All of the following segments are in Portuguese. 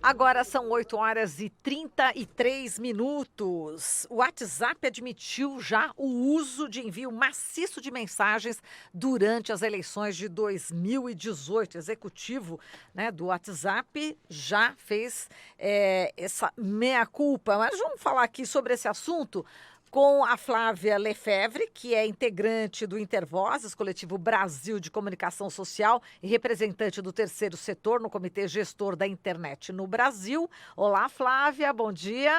Agora são 8h33. O WhatsApp admitiu já o uso de envio maciço de mensagens durante as eleições de 2018. O executivo, né, do WhatsApp já fez essa meia-culpa. Mas vamos falar aqui sobre esse assunto com a Flávia Lefevre, que é integrante do Intervozes, Coletivo Brasil de Comunicação Social e representante do terceiro setor no Comitê Gestor da Internet no Brasil. Olá, Flávia, bom dia.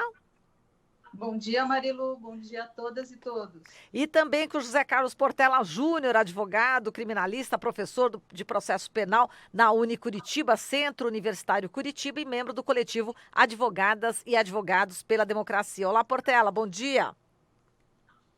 Bom dia, Marilu. Bom dia a todas e todos. E também com o José Carlos Portela Júnior, advogado, criminalista, professor de processo penal na Unicuritiba, Centro Universitário Curitiba e membro do coletivo Advogadas e Advogados pela Democracia. Olá, Portela, bom dia.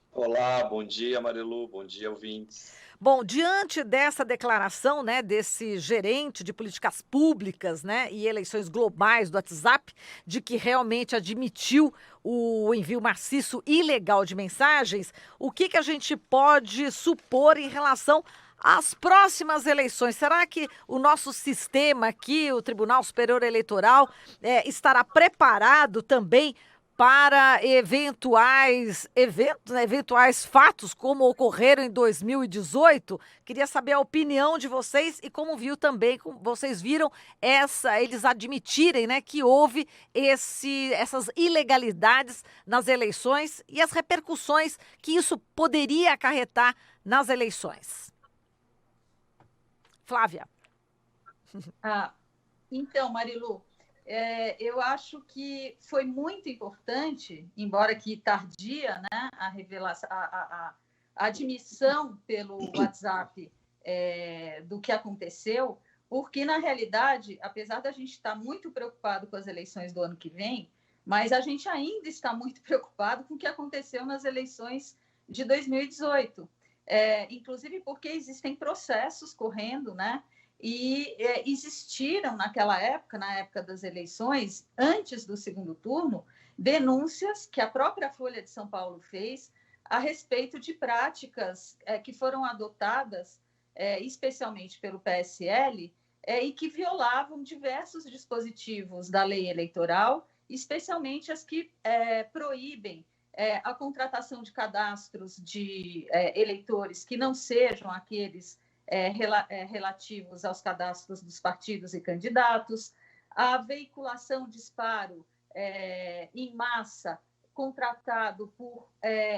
Olá, bom dia, Marilu, bom dia, ouvintes. Bom, diante dessa declaração, né, desse gerente de políticas públicas, né, e eleições globais do WhatsApp, de que realmente admitiu o envio maciço ilegal de mensagens, o que a gente pode supor em relação às próximas eleições? Será que o nosso sistema aqui, o Tribunal Superior Eleitoral, estará preparado também para eventuais fatos como ocorreram em 2018? Queria saber a opinião de vocês e como vocês viram eles admitirem, né, que houve essas ilegalidades nas eleições e as repercussões que isso poderia acarretar nas eleições. Flávia. Então, Marilu, eu acho que foi muito importante, embora que tardia, né, a revelação, a admissão pelo WhatsApp do que aconteceu, porque, na realidade, apesar da gente estar muito preocupado com as eleições do ano que vem, mas a gente ainda está muito preocupado com o que aconteceu nas eleições de 2018. Inclusive porque existem processos correndo, né? E existiram naquela época, na época das eleições, antes do segundo turno, denúncias que a própria Folha de São Paulo fez a respeito de práticas que foram adotadas, especialmente pelo PSL, e que violavam diversos dispositivos da lei eleitoral, especialmente as que proíbem a contratação de cadastros de eleitores que não sejam aqueles relativos aos cadastros dos partidos e candidatos, a veiculação de disparo em massa contratado por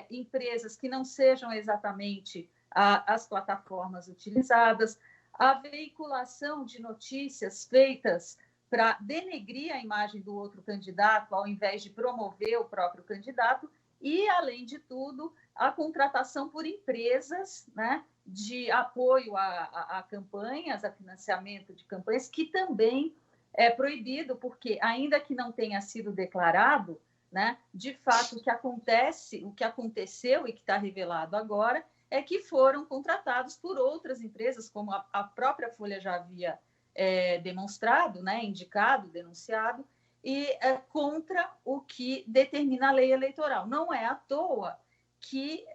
empresas que não sejam exatamente as plataformas utilizadas, a veiculação de notícias feitas para denegrir a imagem do outro candidato, ao invés de promover o próprio candidato, e, além de tudo, a contratação por empresas, né, de apoio a campanhas, a financiamento de campanhas, que também é proibido, porque, ainda que não tenha sido declarado, né, de fato, o que aconteceu e que está revelado agora é que foram contratados por outras empresas, como a própria Folha já havia demonstrado, né, indicado, denunciado, e contra o que determina a lei eleitoral. Não é à toa que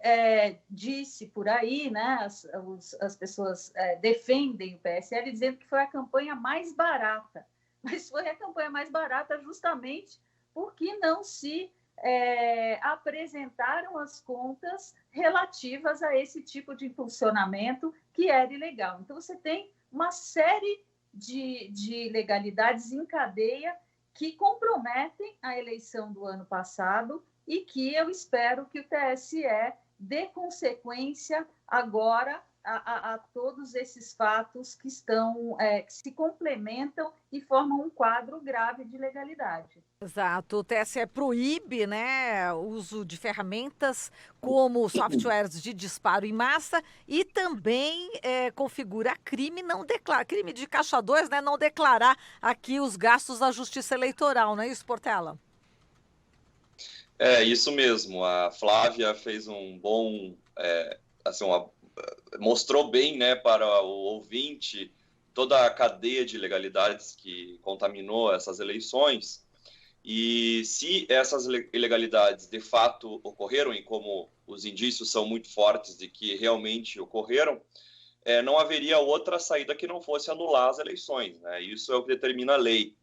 disse por aí, né, as pessoas defendem o PSL dizendo que foi a campanha mais barata, mas foi a campanha mais barata justamente porque não se apresentaram as contas relativas a esse tipo de funcionamento que era ilegal. Então, você tem uma série de ilegalidades em cadeia que comprometem a eleição do ano passado e que eu espero que o TSE dê consequência agora a todos esses fatos que se complementam e formam um quadro grave de ilegalidade. Exato, o TSE proíbe, né, o uso de ferramentas como softwares de disparo em massa e também configura crime de caixa 2, né, não declarar aqui os gastos da Justiça Eleitoral, não é isso, Portela? É isso mesmo, a Flávia fez um bom, mostrou bem, né, para o ouvinte toda a cadeia de ilegalidades que contaminou essas eleições. E se essas ilegalidades de fato ocorreram, e como os indícios são muito fortes de que realmente ocorreram, não haveria outra saída que não fosse anular as eleições, né? Isso é o que determina a lei.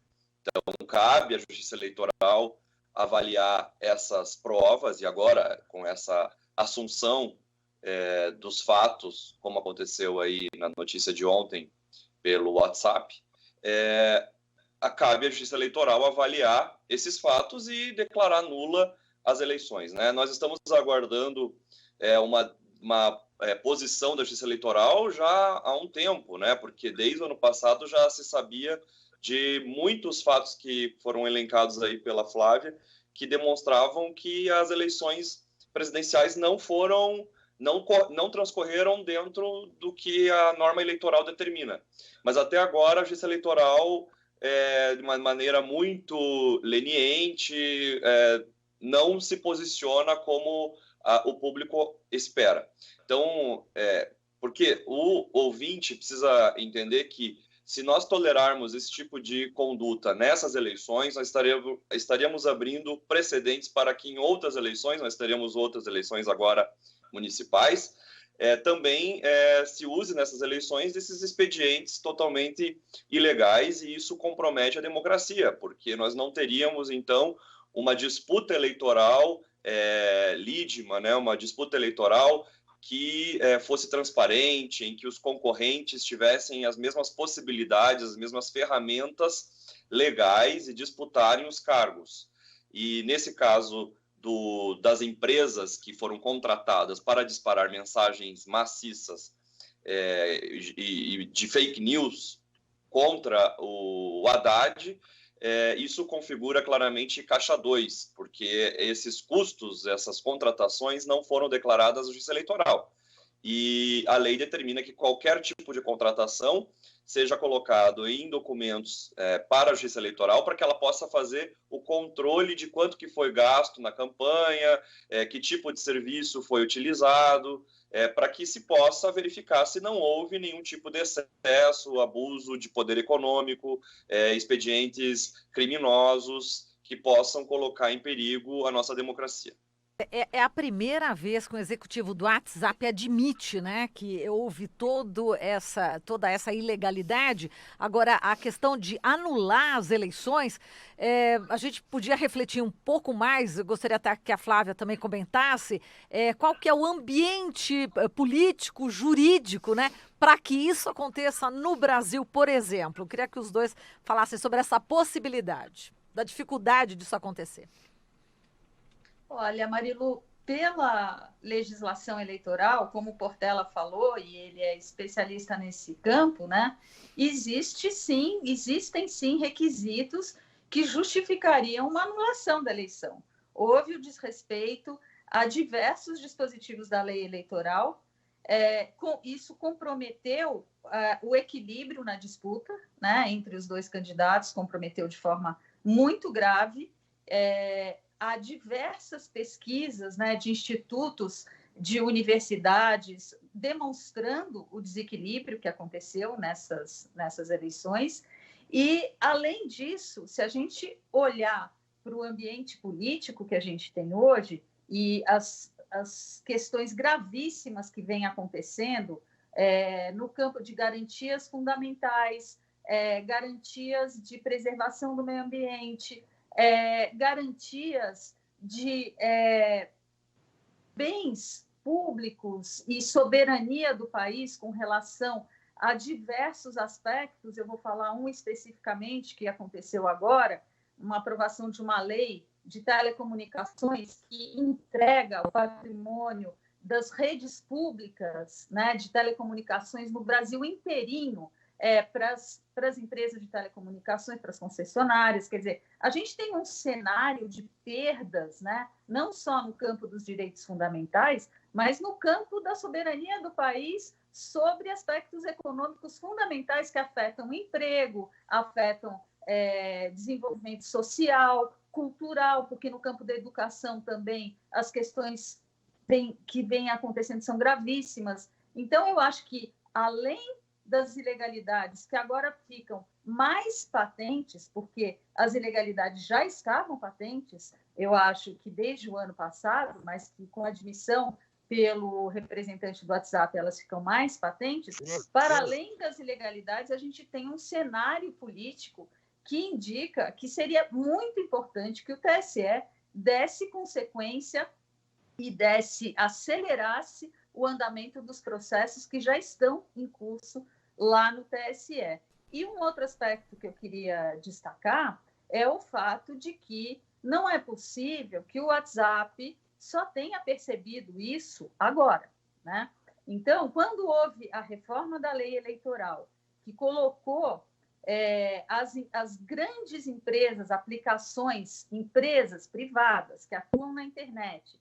Então, cabe à Justiça Eleitoral avaliar essas provas, e agora, com essa assunção dos fatos, como aconteceu aí na notícia de ontem pelo WhatsApp, cabe à Justiça Eleitoral avaliar esses fatos e declarar nula as eleições, né? Nós estamos aguardando uma posição da Justiça Eleitoral já há um tempo, né? Porque desde o ano passado já se sabia de muitos fatos que foram elencados aí pela Flávia, que demonstravam que as eleições presidenciais não transcorreram dentro do que a norma eleitoral determina. Mas até agora a Justiça Eleitoral, de uma maneira muito leniente, não se posiciona como o público espera. Então, porque o ouvinte precisa entender que, se nós tolerarmos esse tipo de conduta nessas eleições, nós estaríamos abrindo precedentes para que em outras eleições, nós teremos outras eleições agora municipais, também se use nessas eleições esses expedientes totalmente ilegais, e isso compromete a democracia, porque nós não teríamos, então, uma disputa eleitoral lídima, né? Uma disputa eleitoral que fosse transparente, em que os concorrentes tivessem as mesmas possibilidades, as mesmas ferramentas legais e disputarem os cargos. E nesse caso das empresas que foram contratadas para disparar mensagens maciças e de fake news contra o Haddad, isso configura claramente caixa 2, porque esses custos, essas contratações não foram declaradas à Justiça Eleitoral. E a lei determina que qualquer tipo de contratação seja colocado em documentos para a Justiça Eleitoral, para que ela possa fazer o controle de quanto que foi gasto na campanha, que tipo de serviço foi utilizado, para que se possa verificar se não houve nenhum tipo de excesso, abuso de poder econômico, expedientes criminosos que possam colocar em perigo a nossa democracia. É a primeira vez que o executivo do WhatsApp admite, né, que houve toda essa ilegalidade. Agora, a questão de anular as eleições, a gente podia refletir um pouco mais, eu gostaria até que a Flávia também comentasse, qual que é o ambiente político, jurídico, né, para que isso aconteça no Brasil, por exemplo. Eu queria que os dois falassem sobre essa possibilidade, da dificuldade disso acontecer. Olha, Marilu, pela legislação eleitoral, como o Portela falou, e ele é especialista nesse campo, né? Existem sim requisitos que justificariam uma anulação da eleição. Houve o desrespeito a diversos dispositivos da lei eleitoral, isso comprometeu o equilíbrio na disputa, né, entre os dois candidatos, comprometeu de forma muito grave. Há diversas pesquisas, né, de institutos, de universidades, demonstrando o desequilíbrio que aconteceu nessas eleições. E, além disso, se a gente olhar para o ambiente político que a gente tem hoje e as questões gravíssimas que vêm acontecendo no campo de garantias fundamentais, garantias de preservação do meio ambiente, garantias de bens públicos e soberania do país com relação a diversos aspectos. Eu vou falar um especificamente que aconteceu agora, uma aprovação de uma lei de telecomunicações que entrega o patrimônio das redes públicas, né, de telecomunicações no Brasil inteirinho, para as empresas de telecomunicações, para as concessionárias. Quer dizer, a gente tem um cenário de perdas, né? Não só no campo dos direitos fundamentais, mas no campo da soberania do país sobre aspectos econômicos fundamentais que afetam o emprego, afetam desenvolvimento social, cultural, porque no campo da educação também as questões que vêm acontecendo são gravíssimas. Então, eu acho que, além das ilegalidades que agora ficam mais patentes, porque as ilegalidades já estavam patentes, eu acho que desde o ano passado, mas que com a admissão pelo representante do WhatsApp elas ficam mais patentes. Para além das ilegalidades, a gente tem um cenário político que indica que seria muito importante que o TSE desse consequência e acelerasse o andamento dos processos que já estão em curso lá no TSE. E um outro aspecto que eu queria destacar é o fato de que não é possível que o WhatsApp só tenha percebido isso agora, né? Então, quando houve a reforma da lei eleitoral, que colocou as grandes empresas, aplicações, empresas privadas que atuam na internet,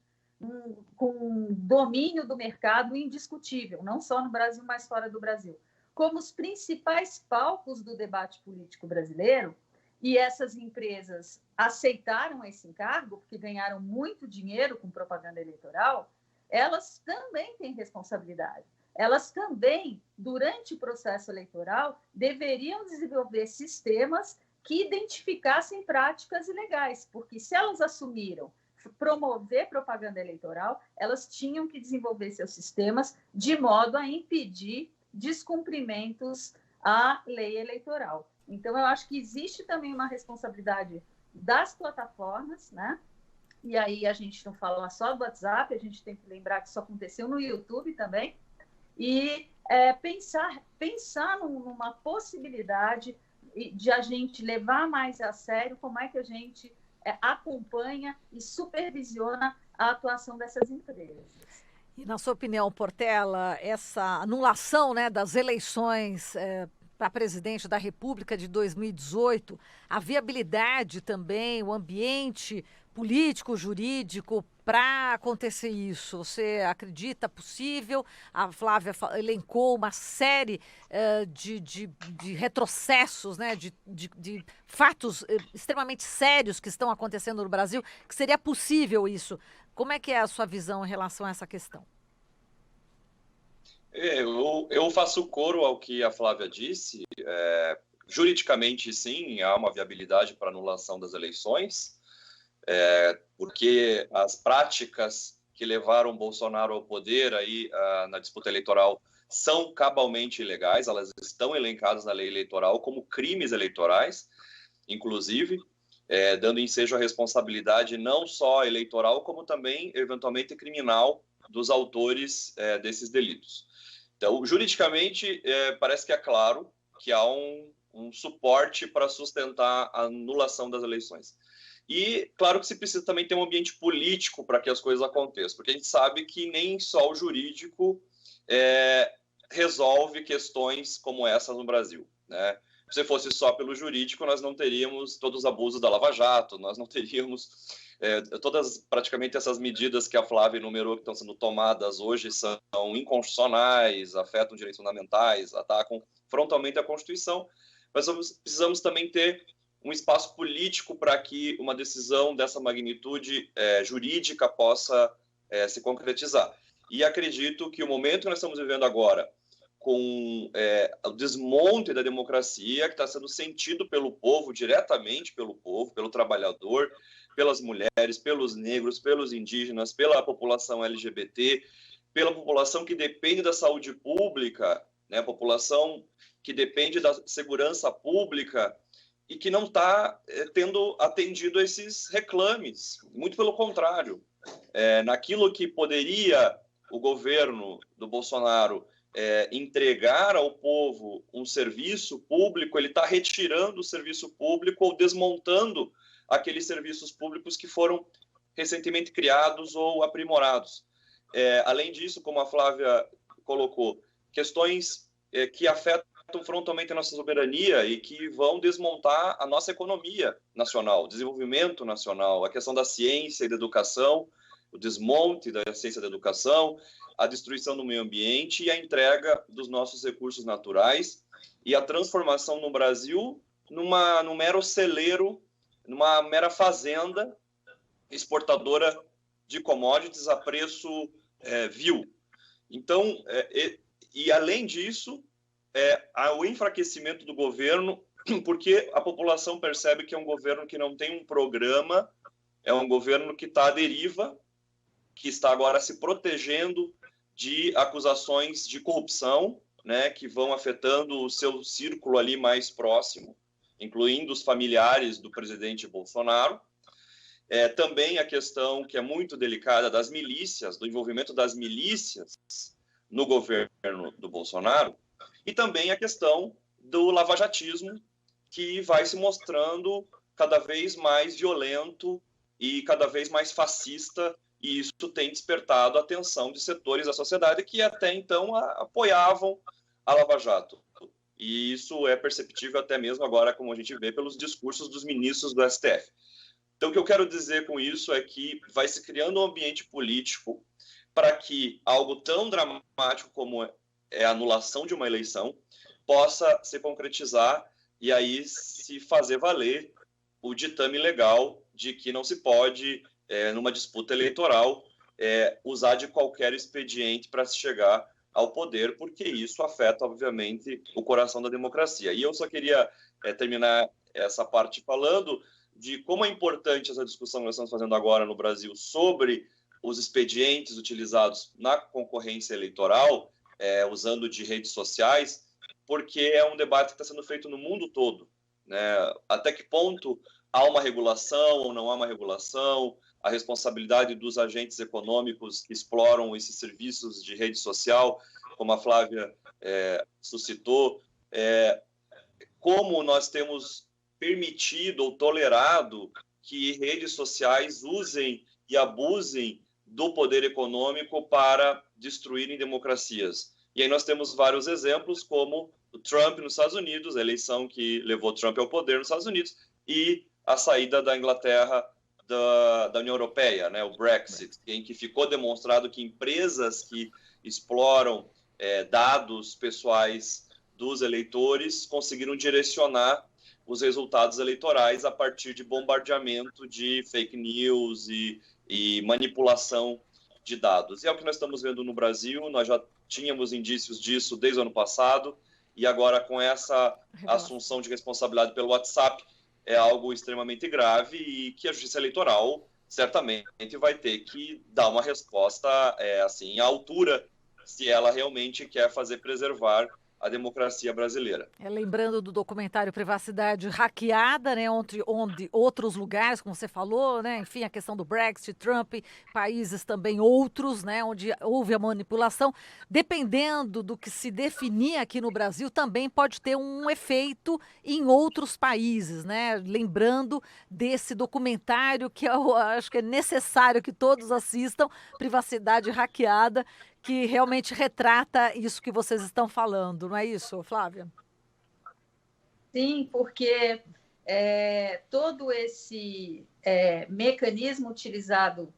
com domínio do mercado indiscutível, não só no Brasil, mas fora do Brasil, como os principais palcos do debate político brasileiro, e essas empresas aceitaram esse encargo, porque ganharam muito dinheiro com propaganda eleitoral, elas também têm responsabilidade. Elas também, durante o processo eleitoral, deveriam desenvolver sistemas que identificassem práticas ilegais, porque se elas assumiram promover propaganda eleitoral, elas tinham que desenvolver seus sistemas de modo a impedir descumprimentos à lei eleitoral. Então, eu acho que existe também uma responsabilidade das plataformas, né? E aí a gente não fala só do WhatsApp, a gente tem que lembrar que isso aconteceu no YouTube também, e pensar numa possibilidade de a gente levar mais a sério como é que a gente acompanha e supervisiona a atuação dessas empresas. E na sua opinião, Portela, essa anulação, né, das eleições para presidente da República de 2018, a viabilidade também, o ambiente político, jurídico para acontecer isso? Você acredita possível? A Flávia elencou uma série de retrocessos, né, de fatos extremamente sérios que estão acontecendo no Brasil, que seria possível isso. Como é que é a sua visão em relação a essa questão? Eu faço coro ao que a Flávia disse. Juridicamente, sim, há uma viabilidade para anulação das eleições, porque as práticas que levaram Bolsonaro ao poder aí, na disputa eleitoral são cabalmente ilegais, elas estão elencadas na lei eleitoral como crimes eleitorais, inclusive, dando ensejo à responsabilidade não só eleitoral, como também, eventualmente, criminal dos autores desses delitos. Então, juridicamente, parece que é claro que há um suporte para sustentar a anulação das eleições. E, claro que se precisa também ter um ambiente político para que as coisas aconteçam, porque a gente sabe que nem só o jurídico resolve questões como essa no Brasil, né? Se fosse só pelo jurídico, nós não teríamos todos os abusos da Lava Jato, nós não teríamos praticamente essas medidas que a Flávia enumerou que estão sendo tomadas hoje são inconstitucionais, afetam direitos fundamentais, atacam frontalmente a Constituição. Mas precisamos também ter um espaço político para que uma decisão dessa magnitude jurídica possa se concretizar. E acredito que o momento que nós estamos vivendo agora, com o desmonte da democracia, que está sendo sentido pelo povo, diretamente pelo povo, pelo trabalhador, pelas mulheres, pelos negros, pelos indígenas, pela população LGBT, pela população que depende da saúde pública, né, a população que depende da segurança pública e que não está tendo atendido a esses reclames. Muito pelo contrário. Naquilo que poderia o governo do Bolsonaro entregar ao povo um serviço público, ele está retirando o serviço público ou desmontando aqueles serviços públicos que foram recentemente criados ou aprimorados. Além disso, como a Flávia colocou, questões que afetam frontalmente a nossa soberania e que vão desmontar a nossa economia nacional, o desenvolvimento nacional, a questão da ciência e da educação, o desmonte da ciência e da educação, a destruição do meio ambiente e a entrega dos nossos recursos naturais e a transformação no Brasil num mero celeiro, numa mera fazenda exportadora de commodities a preço vil. Então, e além disso, há o enfraquecimento do governo, porque a população percebe que é um governo que não tem um programa, é um governo que está à deriva, que está agora se protegendo de acusações de corrupção, né, que vão afetando o seu círculo ali mais próximo. incluindo os familiares do presidente Bolsonaro. Também a questão que é muito delicada das milícias, do envolvimento das milícias no governo do Bolsonaro, e também a questão do lavajatismo, que vai se mostrando cada vez mais violento e cada vez mais fascista, e isso tem despertado a atenção de setores da sociedade que até então apoiavam a Lava Jato. E isso é perceptível até mesmo agora, como a gente vê pelos discursos dos ministros do STF. Então, o que eu quero dizer com isso é que vai se criando um ambiente político para que algo tão dramático como é a anulação de uma eleição possa se concretizar e aí se fazer valer o ditame legal de que não se pode, numa disputa eleitoral, usar de qualquer expediente para se chegar ao poder, porque isso afeta, obviamente, o coração da democracia. E eu só queria terminar essa parte falando de como é importante essa discussão que nós estamos fazendo agora no Brasil sobre os expedientes utilizados na concorrência eleitoral, usando de redes sociais, porque é um debate que está sendo feito no mundo todo, né? Até que ponto há uma regulação ou não há uma regulação, a responsabilidade dos agentes econômicos que exploram esses serviços de rede social, como a Flávia suscitou, como nós temos permitido ou tolerado que redes sociais usem e abusem do poder econômico para destruírem democracias. E aí nós temos vários exemplos, como o Trump nos Estados Unidos, a eleição que levou Trump ao poder nos Estados Unidos, e a saída da Inglaterra da União Europeia, né, o Brexit, em que ficou demonstrado que empresas que exploram dados pessoais dos eleitores conseguiram direcionar os resultados eleitorais a partir de bombardeamento de fake news e manipulação de dados. E é o que nós estamos vendo no Brasil, nós já tínhamos indícios disso desde o ano passado, e agora com essa assunção de responsabilidade pelo WhatsApp é algo extremamente grave e que a Justiça Eleitoral certamente vai ter que dar uma resposta assim, à altura, se ela realmente quer fazer preservar a democracia brasileira. Lembrando do documentário Privacidade Hackeada, né, onde outros lugares, como você falou, né, enfim, a questão do Brexit, Trump, países também outros, né, onde houve a manipulação, dependendo do que se definir aqui no Brasil, também pode ter um efeito em outros países, né, lembrando desse documentário que eu acho que é necessário que todos assistam, Privacidade Hackeada, que realmente retrata isso que vocês estão falando, não é isso, Flávia? Sim, porque todo esse mecanismo utilizado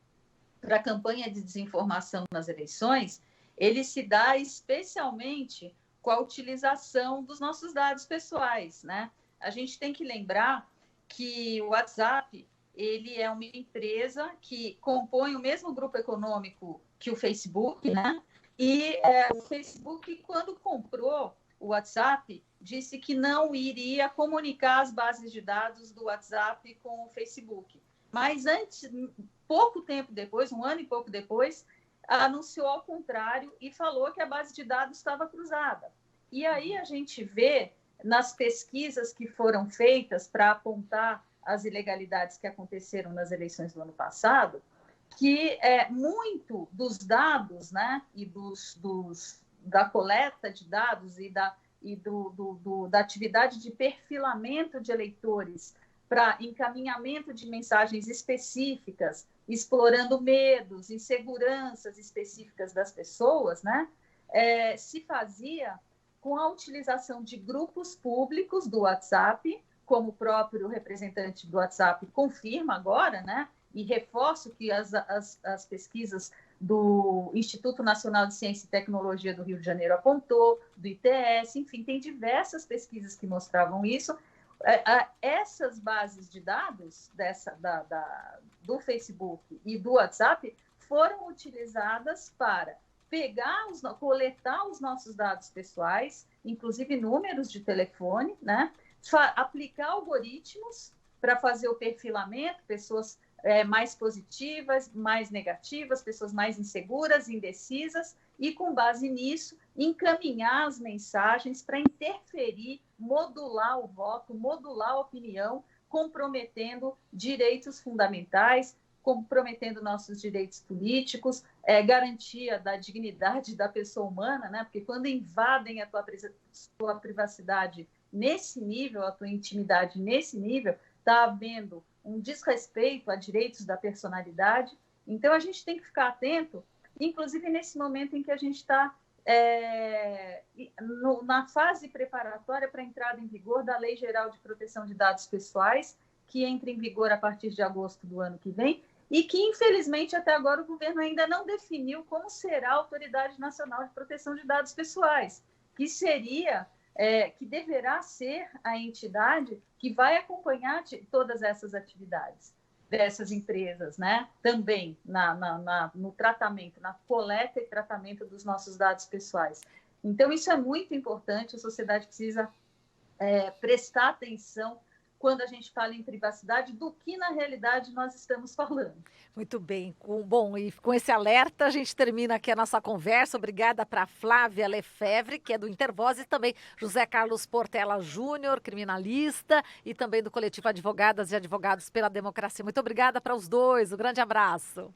para a campanha de desinformação nas eleições, ele se dá especialmente com a utilização dos nossos dados pessoais, né? A gente tem que lembrar que o WhatsApp, ele é uma empresa que compõe o mesmo grupo econômico que o Facebook, né? E o Facebook, quando comprou o WhatsApp, disse que não iria comunicar as bases de dados do WhatsApp com o Facebook. Mas pouco tempo depois, um ano e pouco depois, anunciou ao contrário e falou que a base de dados estava cruzada. E aí a gente vê nas pesquisas que foram feitas para apontar as ilegalidades que aconteceram nas eleições do ano passado, que muito dos dados, né, e da coleta de dados e da atividade de perfilamento de eleitores para encaminhamento de mensagens específicas, explorando medos, inseguranças específicas das pessoas, né, se fazia com a utilização de grupos públicos do WhatsApp, como o próprio representante do WhatsApp confirma agora, né? E reforço que as pesquisas do Instituto Nacional de Ciência e Tecnologia do Rio de Janeiro apontou, do ITS, enfim, tem diversas pesquisas que mostravam isso. Essas bases de dados do Facebook e do WhatsApp foram utilizadas para coletar os nossos dados pessoais, inclusive números de telefone, né? Aplicar algoritmos para fazer o perfilamento, pessoas mais positivas, mais negativas, pessoas mais inseguras, indecisas, e, com base nisso, encaminhar as mensagens para interferir, modular o voto, modular a opinião, comprometendo direitos fundamentais, comprometendo nossos direitos políticos, garantia da dignidade da pessoa humana, né? Porque quando invadem a tua privacidade nesse nível, a tua intimidade nesse nível, está havendo um desrespeito a direitos da personalidade. Então, a gente tem que ficar atento, inclusive nesse momento em que a gente está na fase preparatória para a entrada em vigor da Lei Geral de Proteção de Dados Pessoais, que entra em vigor a partir de agosto do ano que vem, e que, infelizmente, até agora o governo ainda não definiu como será a Autoridade Nacional de Proteção de Dados Pessoais, que seria, que deverá ser a entidade que vai acompanhar todas essas atividades dessas empresas, né? Também no tratamento, na coleta e tratamento dos nossos dados pessoais. Então, isso é muito importante, a sociedade precisa prestar atenção quando a gente fala em privacidade, do que na realidade nós estamos falando. Muito bem. Bom, e com esse alerta, a gente termina aqui a nossa conversa. Obrigada para Flávia Lefevre, que é do Intervoz, e também José Carlos Portela Júnior, criminalista, e também do coletivo Advogadas e Advogados pela Democracia. Muito obrigada para os dois. Um grande abraço.